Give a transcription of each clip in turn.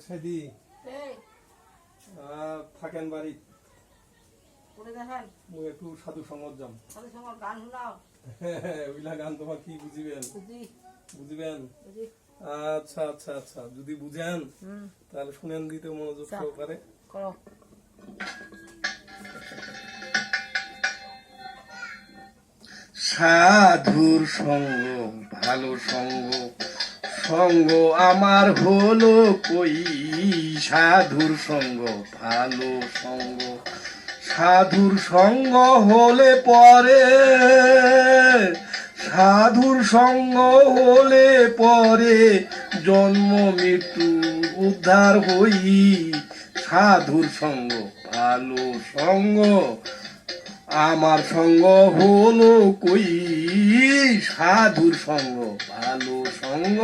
সেদি এই থাকেন বাড়ি করে দেখান মুই একটু সাধু সঙ্গত যাম সাথে সঙ্গে গান শোনাও ওইলা গান তোমার কি বুঝিবেন বুঝি বুঝিবেন বুঝি আচ্ছা আচ্ছা আচ্ছা যদি বুঝেন তাহলে শুনেন দিতে মনোযোগ সহকারে করো সাধুর সঙ্গ ভালো সঙ্গ সঙ্গ আমার হলো কই সাধুর সঙ্গ ভালো সঙ্গ সাধুর সঙ্গ হলে পরে সাধুর সঙ্গ হলে পরে জন্ম মৃত্যু উদ্ধার হই সাধুর সঙ্গ ভালো সঙ্গ আমার সঙ্গ হলো কই সাধুর সঙ্গ ভালো সঙ্গ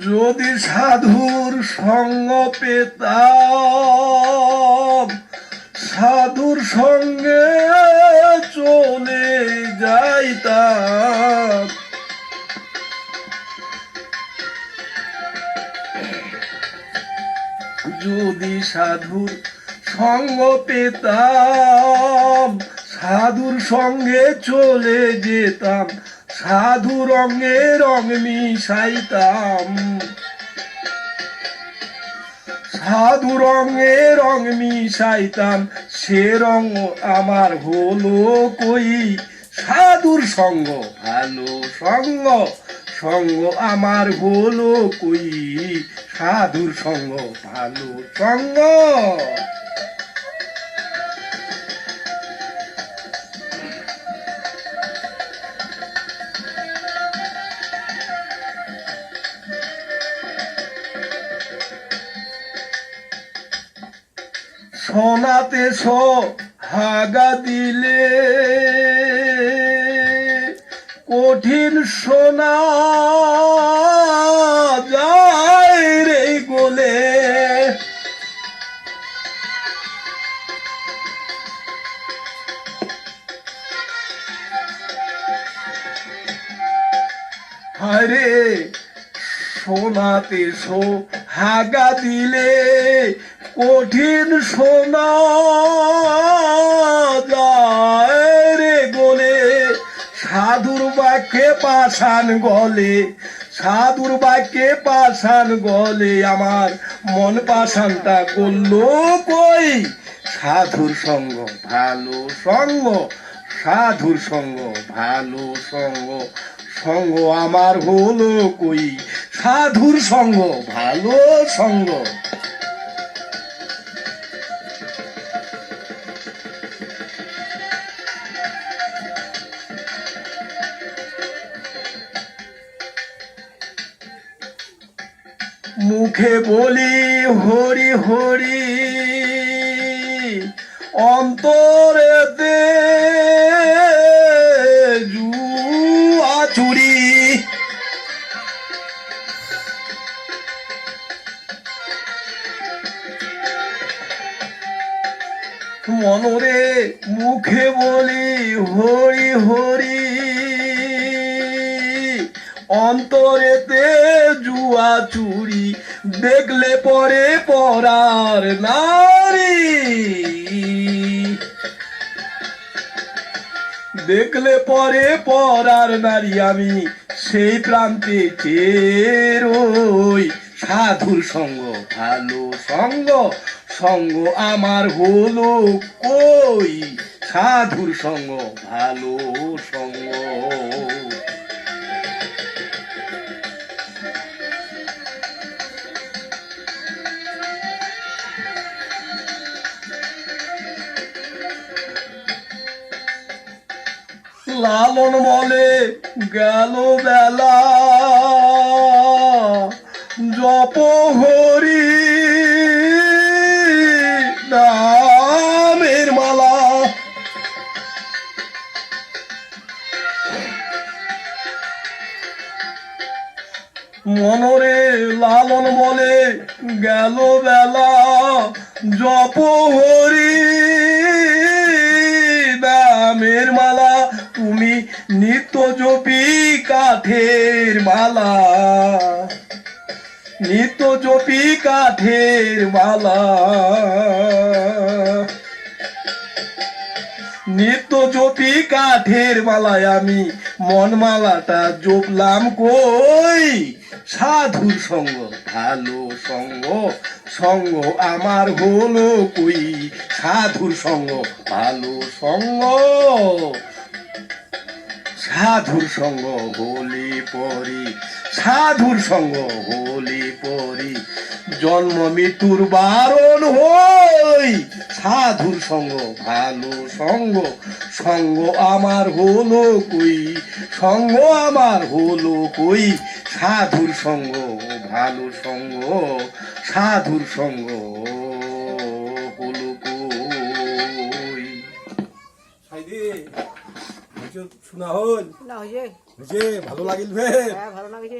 যদি সাধুর সঙ্গ পেতাম সাধুর সঙ্গে চলে যাইতাম যদি সাধুর সঙ্গ পেতাম সাধুর সঙ্গে চলে যেতাম সাধু রঙে রং মিশাইতাম সাধু রঙে রং মিশাইতাম সে রঙ আমার হলো কই সাধুর সঙ্গ ভালো সঙ্গ সঙ্গ আমার হলো কই সাধুর সঙ্গ ভালো সঙ্গ সোনাতে হাগা দিলে কঠিন সোনা যায় রে গোলে হায়রে সোনাতে হাগা দিলে কঠিন সোনা যায় রে গোলে সাধুর বাক্যে পাষাণ গলে সাধুর বাক্যে পাষাণ গলে আমার মন পাষাণটা করলো কই সাধুর সঙ্গ ভালো সঙ্গ সাধুর সঙ্গ ভালো সঙ্গ সঙ্গ আমার হলো কই সাধুর সঙ্গ ভালো সঙ্গ মুখে বলি হরি হরি অন্তরেতে জুয়া চুরি মনরে মুখে বলি হরি হরি অন্তরেতে জুয়া চুরি দেখলে পরে পরার নারী দেখলে পরে পরার নারী আমি সেই প্রান্তে চেরোই সাধুর সঙ্গ ভালো সঙ্গ সঙ্গ আমার হলো কই সাধুর সঙ্গ ভালো সঙ্গ লালন বলে গেল বেলা জপ হরি নামের মালা মনরে লালন বলে গেল বেলা জপ হরি দামের মালা তুমি নিত্য জপি কাঠের মালা নিত্য জপি কাঠের মালা নিত্য জপি কাঠের মালায় আমি মন মালাটা জপলাম কই সাধুর সঙ্গ ভালো সঙ্গ সঙ্গ আমার হলো কই সাধুর সঙ্গ ভালো সঙ্গ সাধুর সঙ্গ হলি পরি সাধুর সঙ্গ হলি পরি জন্ম মৃত্যুর বারণ হই সাধুর সঙ্গ ভালো সঙ্গ সঙ্গ আমার হলো কই সঙ্গ আমার হলো কই সাধুর সঙ্গ ভালো সঙ্গ সাধুর সঙ্গ হলো কই সাইদি শোনা হল না হয়েছে ভালো লাগিল হ্যাঁ ভালো লাগছে